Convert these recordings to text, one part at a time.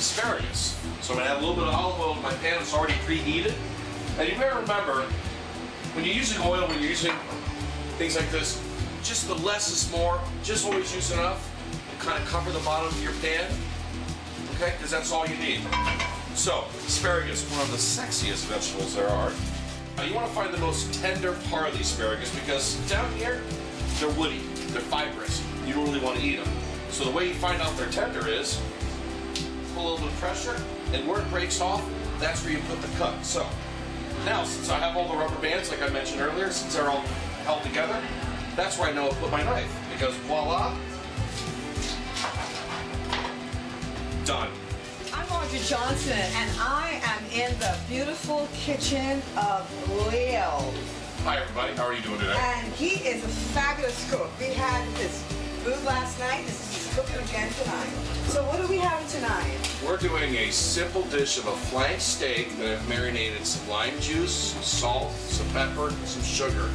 asparagus. So I'm going to add a little bit of olive oil to my pan. It's already preheated. And you better remember, when you're using oil, when you're using things like this, just the less is more. Just always use enough to kind of cover the bottom of your pan. Okay? Because that's all you need. So, asparagus, one of the sexiest vegetables there are. You want to find the most tender part of the asparagus because down here, they're woody, they're fibrous. You don't really want to eat them. So the way you find out they're tender is pull a little bit of pressure, and where it breaks off, that's where you put the cut. So now, since I have all the rubber bands, like I mentioned earlier, since they're all held together, that's where I know to put my knife. Because voila, done. I'm Audrey Johnson, and I am in the beautiful kitchen of Leo. Hi everybody, how are you doing today? And he is a fabulous cook. We had his food last night. This is his cooking again tonight. So what are we having tonight? We're doing a simple dish of a flank steak that I've marinated some lime juice, some salt, some pepper, some sugar.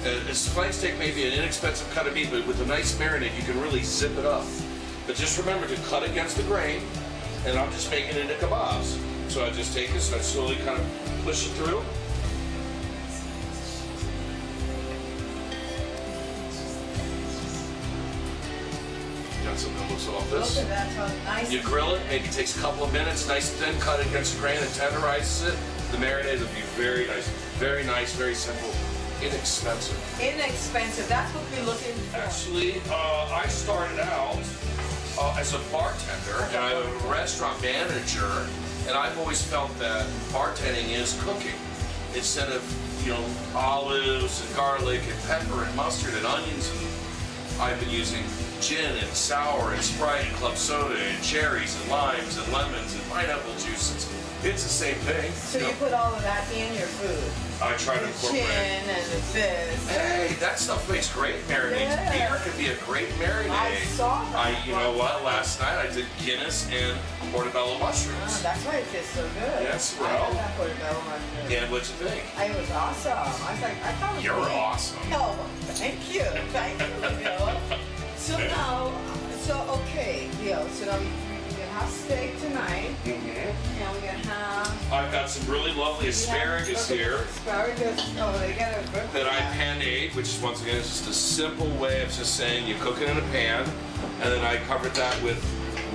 This flank steak may be an inexpensive cut of meat, but with a nice marinade, you can really zip it up. But just remember to cut against the grain, and I'm just making it into kebabs. So I just take this and I slowly kind of push it through. Got some that looks off this. Look at that, so nice. You grill it, maybe takes a couple of minutes, nice and thin, cut it against the grain and tenderizes it. The marinade will be very nice, very simple, inexpensive. Inexpensive, that's what we're looking for. Actually, I started out as a bartender and I'm a restaurant manager, and I've always felt that bartending is cooking. Instead of, you know, olives and garlic and pepper and mustard and onions, I've been using gin and sour and Sprite and club soda and cherries and limes and lemons and pineapple juice. It's the same thing. So you put all of that in your food? I try to incorporate. Gin and this. Hey, that stuff makes great marinades. Yeah. Beer can be a great marinade. I saw that. You know what? Last night I did Guinness and portobello mushrooms. Oh, that's why it tastes so good. Yes, well. I had that portobello mushroom. And what'd you think? It was awesome. I was like, I thought it was You're great. awesome. Oh, thank you. Thank you, Leo. So now, okay, Leo, so now we're going to have steak tonight. And we're going to have... I've got some really lovely asparagus here. Asparagus. Oh, they got a good that I pan-ade, which is once again is just a simple way of just saying you cook it in a pan, and then I covered that with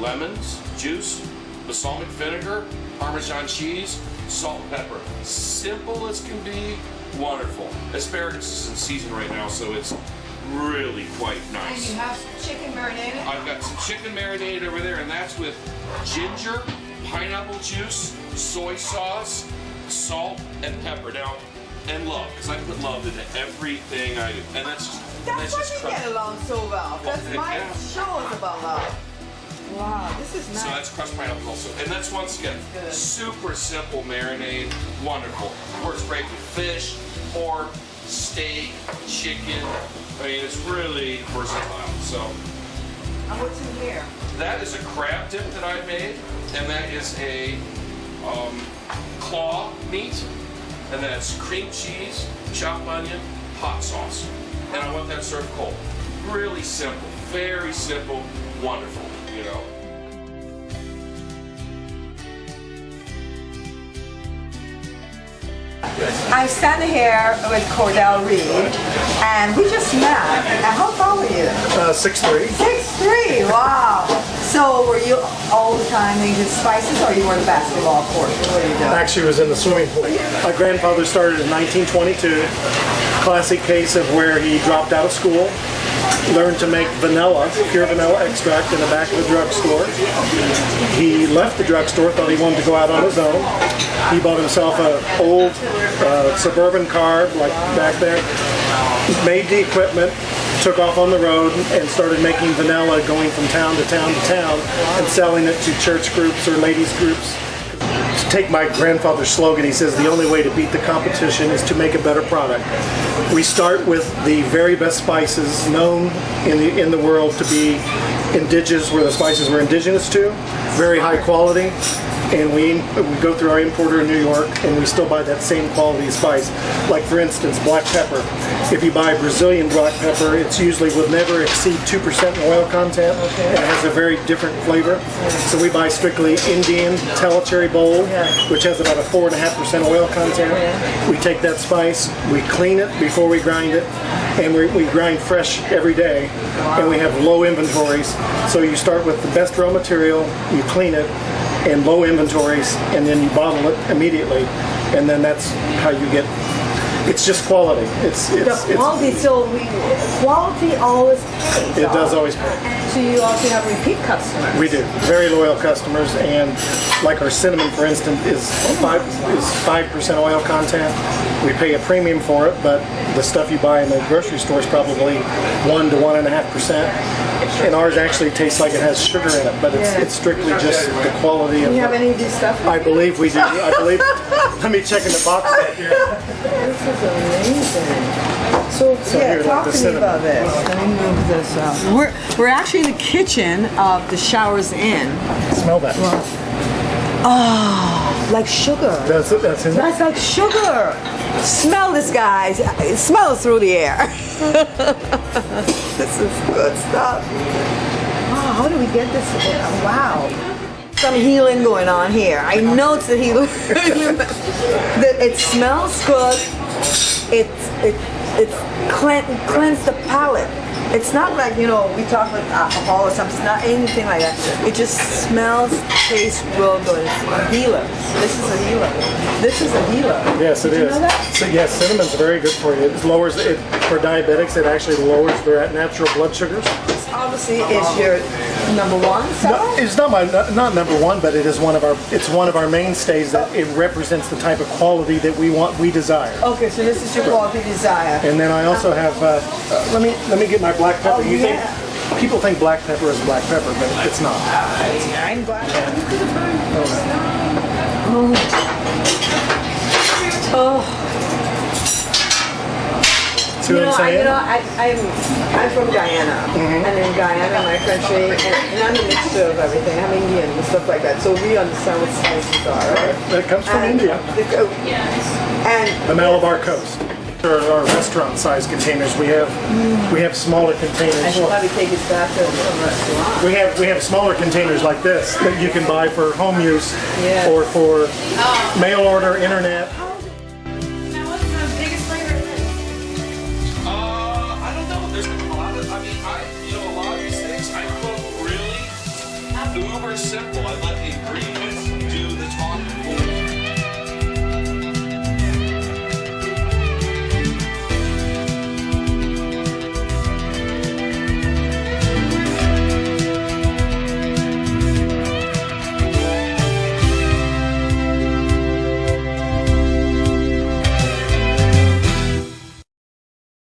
lemons, juice, balsamic vinegar, Parmesan cheese, salt and pepper. Simple as can be, wonderful. Asparagus is in season right now, so it's really quite nice. And you have chicken marinated? I've got some chicken marinated over there, and that's with ginger, pineapple juice, soy sauce, salt, and pepper. Now, and love, because I put love into everything I do. And that's why just we get along so well. That's my show is about love. Wow, this is nice. So that's crushed pineapple also. And that's, once again, super simple marinade. Wonderful. Works great with fish, pork, steak, chicken. I mean, it's really versatile. So. And what's in here? That is a crab dip that I made, and that is a claw meat, and that's cream cheese, chopped onion, hot sauce. And I want that served cold. Really simple, very simple, wonderful, you know. I'm standing here with Kordell Reid, and we just met. And how tall are you? 6'3". 6'3", wow. So were you all the time in Spices, or you were the basketball court? What are you doing? Actually, it was in the swimming pool. My grandfather started in 1922. Classic case of where he dropped out of school, learned to make vanilla, pure vanilla extract in the back of a drugstore. He left the drugstore, thought he wanted to go out on his own. He bought himself an old suburban car, like back there, made the equipment, took off on the road, and started making vanilla, going from town to town to town, and selling it to church groups or ladies groups. To take my grandfather's slogan, he says the only way to beat the competition is to make a better product. We start with the very best spices known in the world to be indigenous, where the spices were indigenous to, very high quality, and we go through our importer in New York, and we still buy that same quality spice. Like, for instance, black pepper. If you buy Brazilian black pepper, it's usually would never exceed 2% in oil content, and it has a very different flavor. So we buy strictly Indian Telecherry Bowl, which has about a 4.5% oil content. We take that spice, we clean it before we grind it, and we grind fresh every day, and we have low inventories. So you start with the best raw material, you clean it, and low inventories, and then you bottle it immediately, and then that's how you get. It's just quality. It's quality. So quality always pays. It does always pay. So you also have repeat customers. We do. Very loyal customers, and like our cinnamon, for instance, is 5% oil content. We pay a premium for it, but the stuff you buy in the grocery store is probably 1 to 1.5%. And ours actually tastes like it has sugar in it, but it's strictly just the quality of. Do you have any of this stuff? I believe we do. I believe. Let me check in the box back here. This is amazing. So here, talk like to me about this. Let me move this up. We're actually in the kitchen of the Showers Inn. Smell that. Oh, like sugar. That's in there? That's like sugar. Smell this, guys. It smells through the air. This is good stuff. Oh, how do we get this? Wow. Some healing going on here. I know it's the healing. It smells good. It's cleanse the palate. It's not like, you know, we talk about alcohol or something. It's not anything like that. It just smells, tastes real good. It's a healer. This is a healer. This is a healer. Yes, it is. You know that? So yes, cinnamon's very good for you. It lowers it for diabetics. It actually lowers their natural blood sugars. This obviously is your number one seller? No, it's not number one, but it is one of our mainstays. That it represents the type of quality that we desire. Okay, so this is your quality desire. And then I also have. Let me get my black pepper. Oh, yeah. People think black pepper is black pepper, but it's not. I'm glad. Oh. See what I'm saying? I'm from Guyana, and in Guyana, my country, and I'm a mixture of everything. I'm Indian and stuff like that, so we understand what spices are, right? That comes from India. And the Malabar coast. Our restaurant-sized containers. We have smaller containers. I should probably take it back to the restaurant. We have smaller containers like this that you can buy for home use or for mail order, internet. Simple.